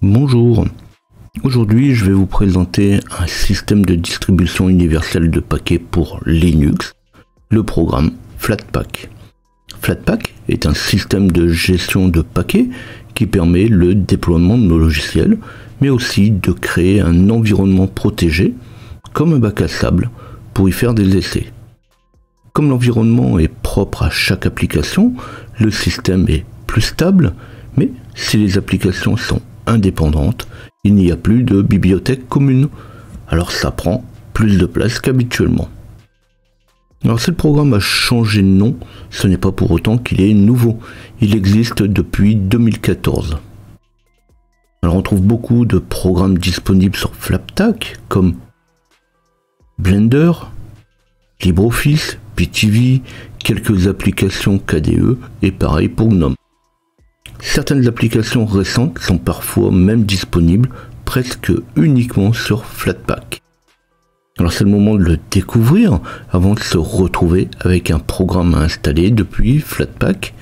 Bonjour, aujourd'hui je vais vous présenter un système de distribution universelle de paquets pour Linux, le programme Flatpak. Flatpak est un système de gestion de paquets qui permet le déploiement de nos logiciels, mais aussi de créer un environnement protégé, comme un bac à sable, pour y faire des essais. Comme l'environnement est propre à chaque application, le système est plus stable, mais si les applications sont indépendante, il n'y a plus de bibliothèque commune, alors ça prend plus de place qu'habituellement. Alors si le programme a changé de nom, ce n'est pas pour autant qu'il est nouveau, il existe depuis 2014. Alors on trouve beaucoup de programmes disponibles sur Flatpak comme Blender, LibreOffice, PTV, quelques applications KDE et pareil pour GNOME. Certaines applications récentes sont parfois même disponibles presque uniquement sur Flatpak. Alors c'est le moment de le découvrir avant de se retrouver avec un programme à installer depuis Flatpak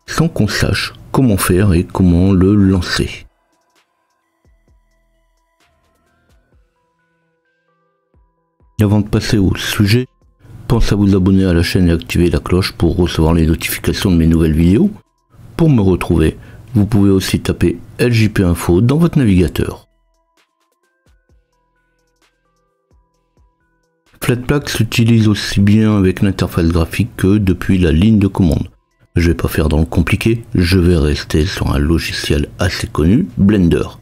sans qu'on sache comment faire et comment le lancer. Avant de passer au sujet, pensez à vous abonner à la chaîne et activer la cloche pour recevoir les notifications de mes nouvelles vidéos. Pour me retrouver, vous pouvez aussi taper LJP Info dans votre navigateur. Flatpak s'utilise aussi bien avec l'interface graphique que depuis la ligne de commande. Je ne vais pas faire dans le compliqué, je vais rester sur un logiciel assez connu, Blender.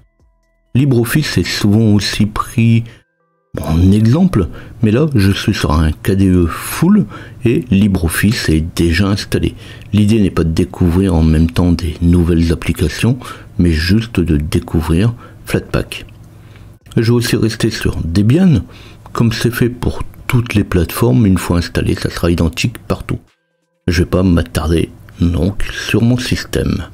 LibreOffice est souvent aussi pris en exemple, mais là je suis sur un KDE full et LibreOffice est déjà installé. L'idée n'est pas de découvrir en même temps des nouvelles applications, mais juste de découvrir Flatpak. Je vais aussi rester sur Debian, comme c'est fait pour toutes les plateformes, une fois installé, ça sera identique partout. Je ne vais pas m'attarder donc sur mon système.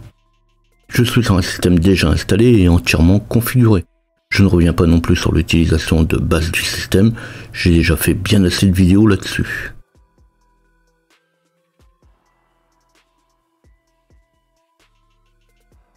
Je suis sur un système déjà installé et entièrement configuré. Je ne reviens pas non plus sur l'utilisation de base du système, j'ai déjà fait bien assez de vidéos là-dessus.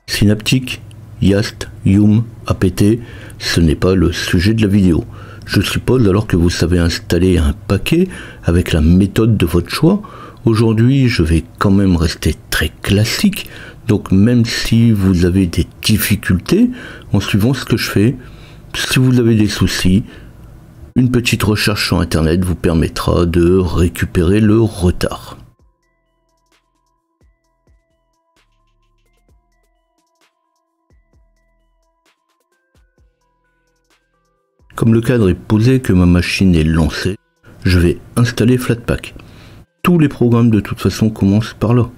Synaptic, Yast, Yum, APT, ce n'est pas le sujet de la vidéo. Je suppose alors que vous savez installer un paquet avec la méthode de votre choix. Aujourd'hui, je vais quand même rester très classique. Donc même si vous avez des difficultés, en suivant ce que je fais, si vous avez des soucis, une petite recherche sur internet vous permettra de récupérer le retard. Comme le cadre est posé, que ma machine est lancée, je vais installer Flatpak. Tous les programmes de toute façon commencent par là.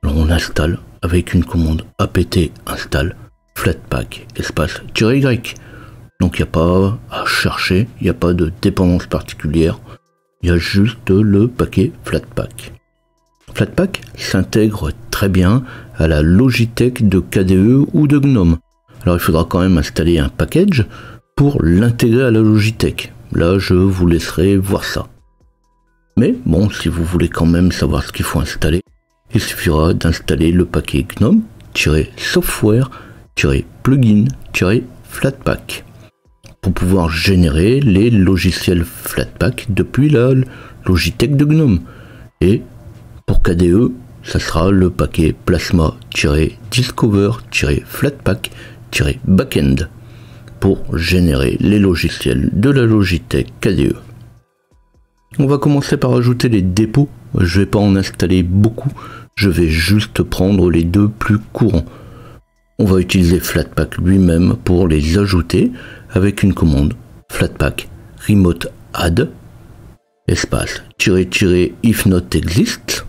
Alors on installe avec une commande apt install Flatpak espace -y. Donc il n'y a pas à chercher, il n'y a pas de dépendance particulière, il y a juste le paquet Flatpak. Flatpak s'intègre très bien à la Logitech de KDE ou de GNOME. Alors il faudra quand même installer un package pour l'intégrer à la Logitech. Là je vous laisserai voir ça. Mais bon, si vous voulez quand même savoir ce qu'il faut installer, il suffira d'installer le paquet gnome-software-plugin-flatpak pour pouvoir générer les logiciels Flatpak depuis la Logitech de GNOME. Et pour KDE, ça sera le paquet plasma-discover-flatpak-backend pour générer les logiciels de la Logitech KDE. On va commencer par ajouter les dépôts. Je ne vais pas en installer beaucoup, je vais juste prendre les deux plus courants. On va utiliser Flatpak lui-même pour les ajouter avec une commande Flatpak remote add espace --if not exist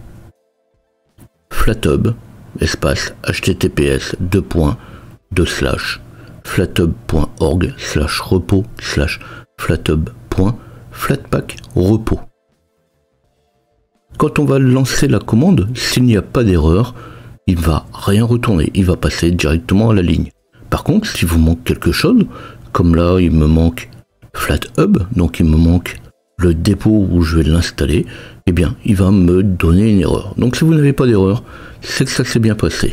flathub espace https://flathub.org/repo/flathub.flatpak-repo. Quand on va lancer la commande, s'il n'y a pas d'erreur, il ne va rien retourner, il va passer directement à la ligne. Par contre, si vous manque quelque chose, comme là il me manque Flathub, donc il me manque le dépôt où je vais l'installer, eh bien il va me donner une erreur. Donc si vous n'avez pas d'erreur, c'est que ça s'est bien passé.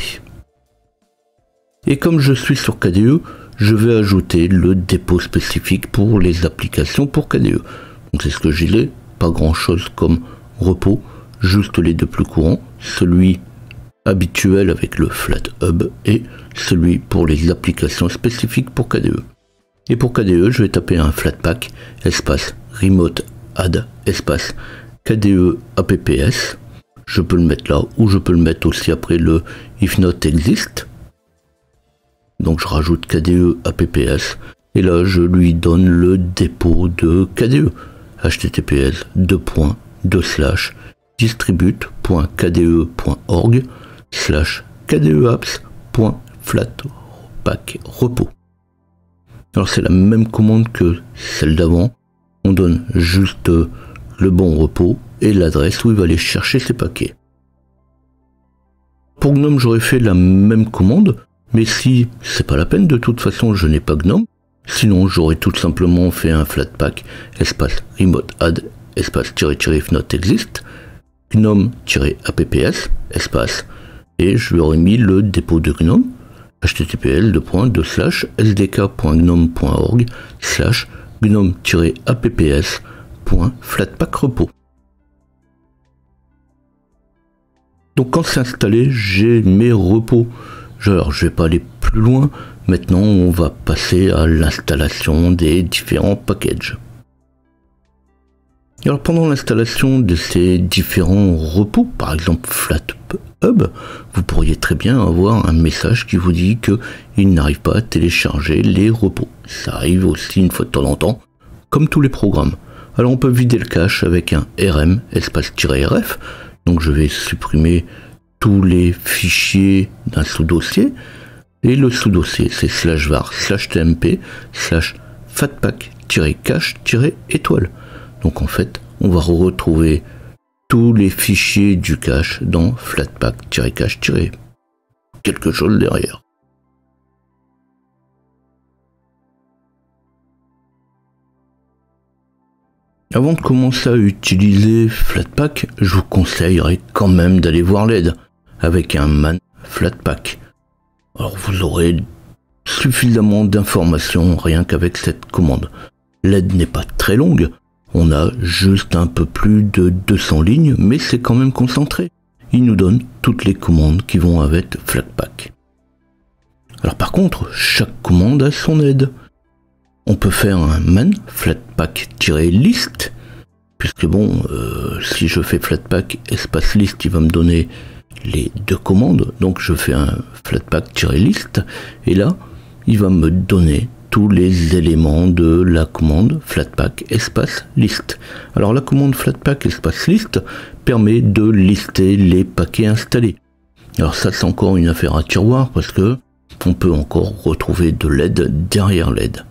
Et comme je suis sur KDE, je vais ajouter le dépôt spécifique pour les applications pour KDE. Donc c'est ce que j'ai là, pas grand chose comme repos, juste les deux plus courants, celui habituel avec le FlatHub et celui pour les applications spécifiques pour KDE. Et pour KDE, je vais taper un Flatpak espace remote add espace KDE apps. Je peux le mettre là ou je peux le mettre aussi après le if not exist. Donc je rajoute KDE apps et là je lui donne le dépôt de KDE. https distribute.kde.org /kdeapps.flatpak repo. Alors c'est la même commande que celle d'avant. On donne juste le bon repos et l'adresse où il va aller chercher ses paquets. Pour GNOME, j'aurais fait la même commande, mais si c'est pas la peine, de toute façon je n'ai pas GNOME, sinon j'aurais tout simplement fait un Flatpak espace remote add espace if not exist gnome-apps espace et je lui aurais mis le dépôt de GNOME https://sdk.gnome.org /gnome-apps.flatpak repo. Donc quand c'est installé, j'ai mes repos. Alors je vais pas aller plus loin. Maintenant, on va passer à l'installation des différents packages. Alors pendant l'installation de ces différents repos, par exemple FlatHub, vous pourriez très bien avoir un message qui vous dit qu'il n'arrive pas à télécharger les repos. Ça arrive aussi une fois de temps en temps, comme tous les programmes. Alors on peut vider le cache avec un rm espace-rf. Donc je vais supprimer tous les fichiers d'un sous-dossier. Et le sous-dossier c'est /var/tmp /fatpak-cache-étoile. Donc en fait, on va retrouver tous les fichiers du cache dans flatpak-cache- quelque chose derrière. Avant de commencer à utiliser Flatpak, je vous conseillerais quand même d'aller voir l'aide avec un man Flatpak. Alors vous aurez suffisamment d'informations rien qu'avec cette commande. L'aide n'est pas très longue, on a juste un peu plus de 200 lignes, mais c'est quand même concentré. Il nous donne toutes les commandes qui vont avec Flatpak. Alors par contre, chaque commande a son aide. On peut faire un man flatpak-list, puisque bon, si je fais flatpak espace list, il va me donner les deux commandes. Donc je fais un flatpak-list, et là, il va me donner tous les éléments de la commande flatpak espace list. Alors la commande flatpak espace list permet de lister les paquets installés. Alors ça c'est encore une affaire à tiroir parce que on peut encore retrouver de l'aide derrière l'aide.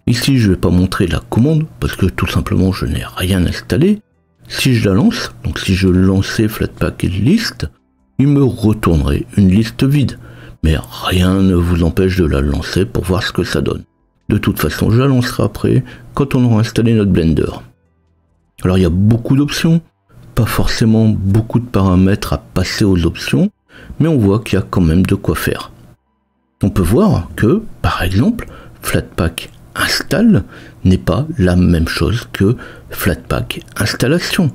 Ici je ne vais pas montrer la commande parce que tout simplement je n'ai rien installé. Si je la lance, donc si je lançais flatpak list, il me retournerait une liste vide. Mais rien ne vous empêche de la lancer pour voir ce que ça donne. De toute façon, je la lancerai après, quand on aura installé notre Blender. Alors il y a beaucoup d'options, pas forcément beaucoup de paramètres à passer aux options, mais on voit qu'il y a quand même de quoi faire. On peut voir que, par exemple, Flatpak install n'est pas la même chose que Flatpak installation.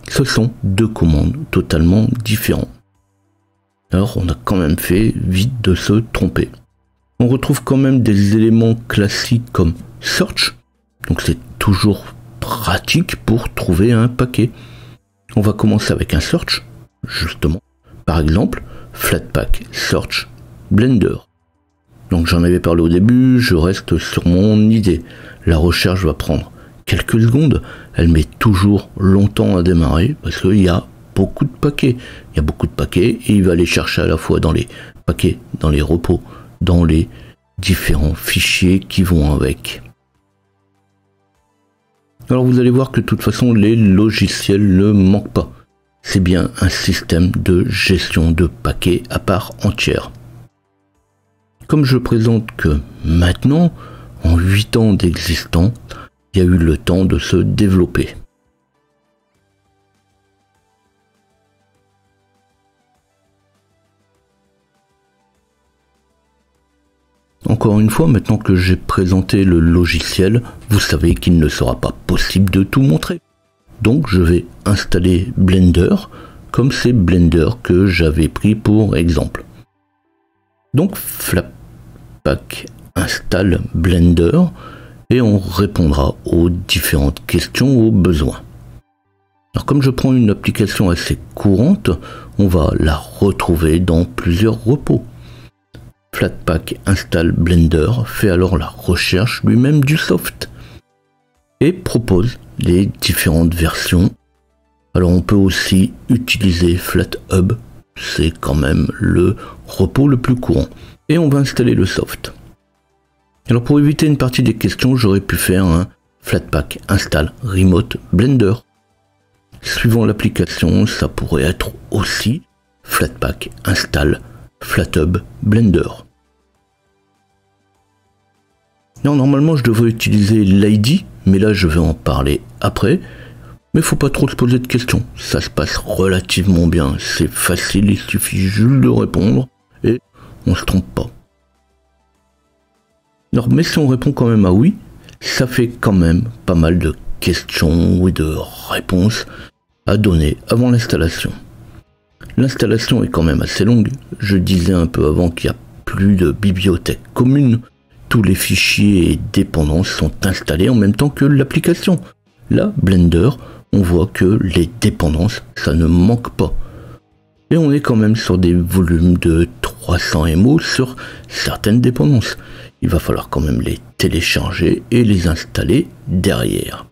Ce sont deux commandes totalement différentes. Alors on a quand même fait vite de se tromper. On retrouve quand même des éléments classiques comme search, donc c'est toujours pratique pour trouver un paquet. On va commencer avec un search, justement. Par exemple, Flatpak search Blender. Donc j'en avais parlé au début, je reste sur mon idée. La recherche va prendre quelques secondes, elle met toujours longtemps à démarrer parce qu'il y a beaucoup de paquets. Il y a beaucoup de paquets et il va les chercher à la fois dans les paquets, dans les repos, dans les différents fichiers qui vont avec. Alors vous allez voir que de toute façon les logiciels ne manquent pas. C'est bien un système de gestion de paquets à part entière. Comme je présente que maintenant, en 8 ans d'existence, il y a eu le temps de se développer. encore une fois, maintenant que j'ai présenté le logiciel, vous savez qu'il ne sera pas possible de tout montrer. Donc je vais installer Blender, comme c'est Blender que j'avais pris pour exemple. Donc Flatpak installe Blender et on répondra aux différentes questions au besoin. Alors comme je prends une application assez courante, on va la retrouver dans plusieurs repos. Flatpak installe Blender, fait alors la recherche lui-même du soft et propose les différentes versions. Alors on peut aussi utiliser FlatHub, c'est quand même le repos le plus courant. Et on va installer le soft. Alors pour éviter une partie des questions, j'aurais pu faire un Flatpak install Remote Blender. Suivant l'application, ça pourrait être aussi Flatpak install FlatHub Blender. Non, normalement je devrais utiliser l'ID, mais là je vais en parler après. Mais faut pas trop se poser de questions, ça se passe relativement bien, c'est facile, il suffit juste de répondre et on se trompe pas. Alors, mais si on répond quand même à oui, ça fait quand même pas mal de questions ou de réponses à donner avant l'installation. L'installation est quand même assez longue, je disais un peu avant qu'il n'y a plus de bibliothèque commune, tous les fichiers et dépendances sont installés en même temps que l'application. Là, Blender, on voit que les dépendances, ça ne manque pas. Et on est quand même sur des volumes de 300 MO sur certaines dépendances. Il va falloir quand même les télécharger et les installer derrière.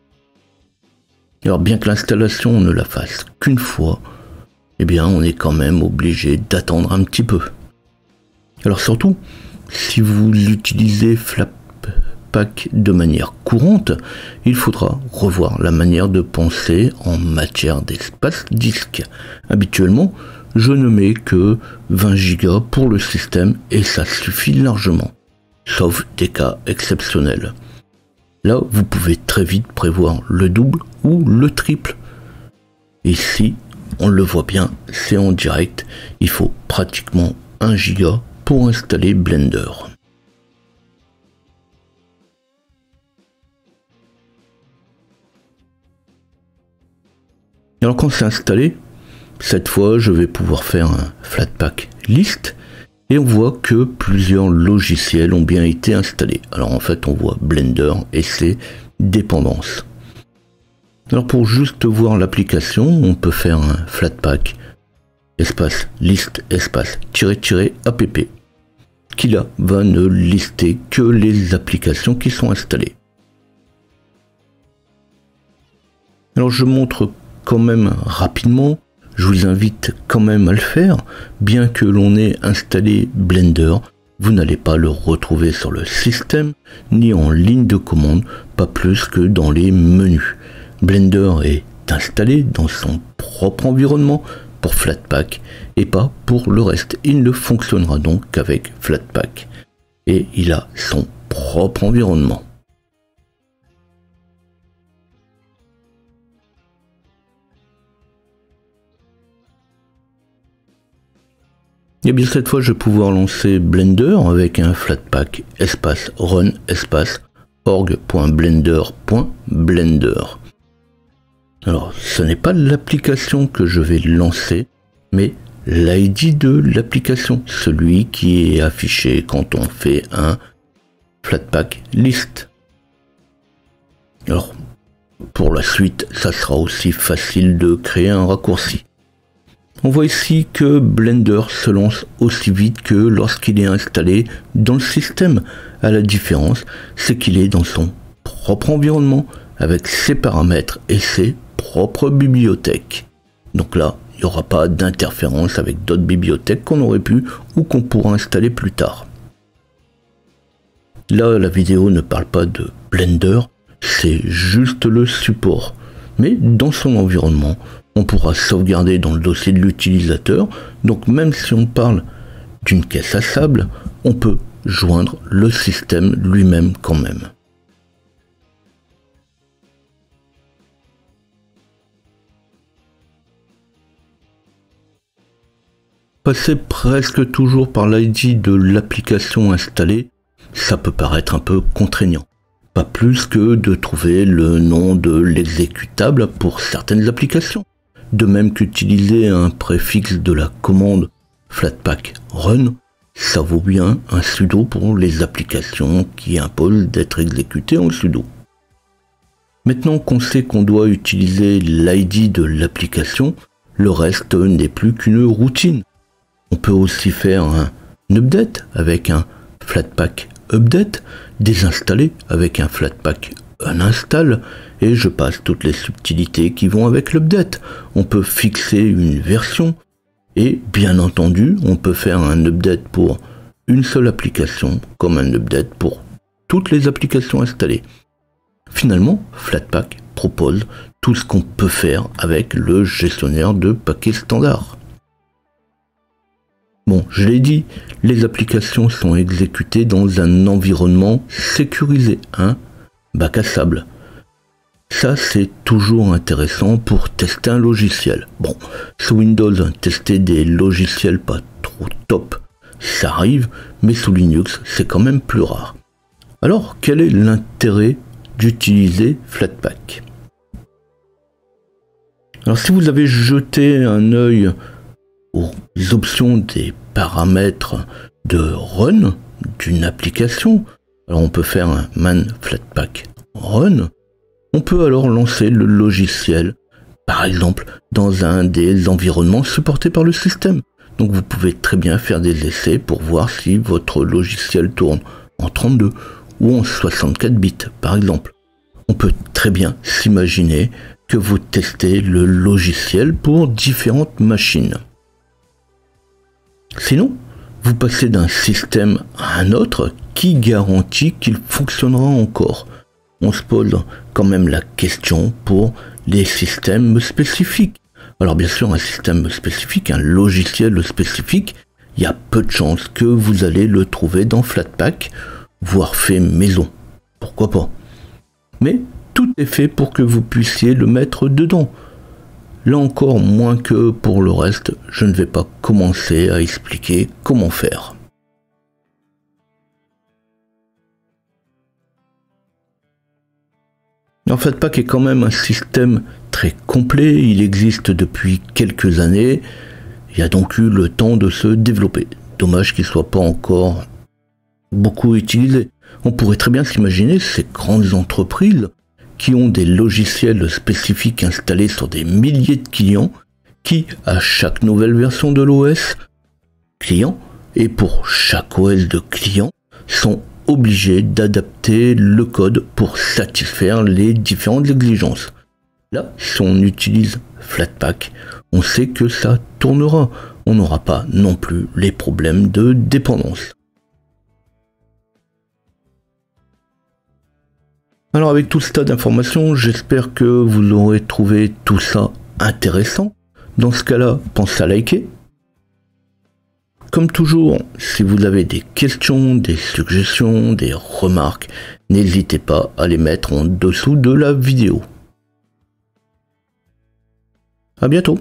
Alors bien que l'installation on ne la fasse qu'une fois, eh bien on est quand même obligé d'attendre un petit peu. Alors surtout, si vous utilisez Flatpak de manière courante, il faudra revoir la manière de penser en matière d'espace disque. Habituellement, je ne mets que 20 Go pour le système et ça suffit largement, sauf des cas exceptionnels. Là, vous pouvez très vite prévoir le double ou le triple. Ici, on le voit bien, c'est en direct, il faut pratiquement 1 Go pour installer Blender. Alors quand c'est installé, cette fois je vais pouvoir faire un Flatpak list et on voit que plusieurs logiciels ont bien été installés. Alors en fait on voit Blender et ses dépendances. Alors pour juste voir l'application, on peut faire un Flatpak espace list espace app qui là va ne lister que les applications qui sont installées. Alors je montre quand même rapidement, je vous invite quand même à le faire, bien que l'on ait installé Blender, vous n'allez pas le retrouver sur le système ni en ligne de commande, pas plus que dans les menus. Blender est installé dans son propre environnement pour Flatpak et pas pour le reste. Il ne fonctionnera donc qu'avec Flatpak et il a son propre environnement. Et bien cette fois je vais pouvoir lancer Blender avec un Flatpak espace run espace org.blender.blender. Alors ce n'est pas l'application que je vais lancer, mais l'ID de l'application, celui qui est affiché quand on fait un Flatpak list. Alors pour la suite, ça sera aussi facile de créer un raccourci. On voit ici que Blender se lance aussi vite que lorsqu'il est installé dans le système. À la différence, c'est qu'il est dans son propre environnement avec ses paramètres et ses propres bibliothèques. Donc là, il n'y aura pas d'interférence avec d'autres bibliothèques qu'on aurait pu ou qu'on pourra installer plus tard. Là, la vidéo ne parle pas de Blender, c'est juste le support. Mais dans son environnement, on pourra sauvegarder dans le dossier de l'utilisateur. Donc même si on parle d'une caisse à sable, on peut joindre le système lui-même quand même. Passer presque toujours par l'ID de l'application installée, ça peut paraître un peu contraignant. Pas plus que de trouver le nom de l'exécutable pour certaines applications. De même qu'utiliser un préfixe de la commande Flatpak Run, ça vaut bien un sudo pour les applications qui imposent d'être exécutées en sudo. Maintenant qu'on sait qu'on doit utiliser l'ID de l'application, le reste n'est plus qu'une routine. On peut aussi faire un update avec un Flatpak update, désinstaller avec un Flatpak uninstall, et je passe toutes les subtilités qui vont avec l'update. On peut fixer une version, et bien entendu, on peut faire un update pour une seule application, comme un update pour toutes les applications installées. Finalement, Flatpak propose tout ce qu'on peut faire avec le gestionnaire de paquets standard. Bon, je l'ai dit, les applications sont exécutées dans un environnement sécurisé, un bac à sable. Ça, c'est toujours intéressant pour tester un logiciel. Bon, sous Windows, tester des logiciels pas trop top, ça arrive, mais sous Linux, c'est quand même plus rare. Alors, quel est l'intérêt d'utiliser Flatpak? Alors, si vous avez jeté un œil aux options des paramètres de run d'une application, alors on peut faire un man Flatpak run. On peut alors lancer le logiciel, par exemple, dans un des environnements supportés par le système. Donc vous pouvez très bien faire des essais pour voir si votre logiciel tourne en 32 ou en 64 bits, par exemple. On peut très bien s'imaginer que vous testez le logiciel pour différentes machines. Sinon, vous passez d'un système à un autre qui garantit qu'il fonctionnera encore. On se pose quand même la question pour les systèmes spécifiques. Alors bien sûr, un système spécifique, un logiciel spécifique, il y a peu de chances que vous allez le trouver dans Flatpak, voire fait maison. Pourquoi pas? Mais tout est fait pour que vous puissiez le mettre dedans. Là encore, moins que pour le reste, je ne vais pas commencer à expliquer comment faire. En fait, Flatpak est quand même un système très complet, il existe depuis quelques années, il a donc eu le temps de se développer. Dommage qu'il ne soit pas encore beaucoup utilisé. On pourrait très bien s'imaginer ces grandes entreprises qui ont des logiciels spécifiques installés sur des milliers de clients, qui, à chaque nouvelle version de l'OS client, et pour chaque OS de client, sont obligés d'adapter le code pour satisfaire les différentes exigences. Là, si on utilise Flatpak, on sait que ça tournera. On n'aura pas non plus les problèmes de dépendance. Alors avec tout ce tas d'informations, j'espère que vous aurez trouvé tout ça intéressant. Dans ce cas-là, pensez à liker. Comme toujours, si vous avez des questions, des suggestions, des remarques, n'hésitez pas à les mettre en dessous de la vidéo. À bientôt.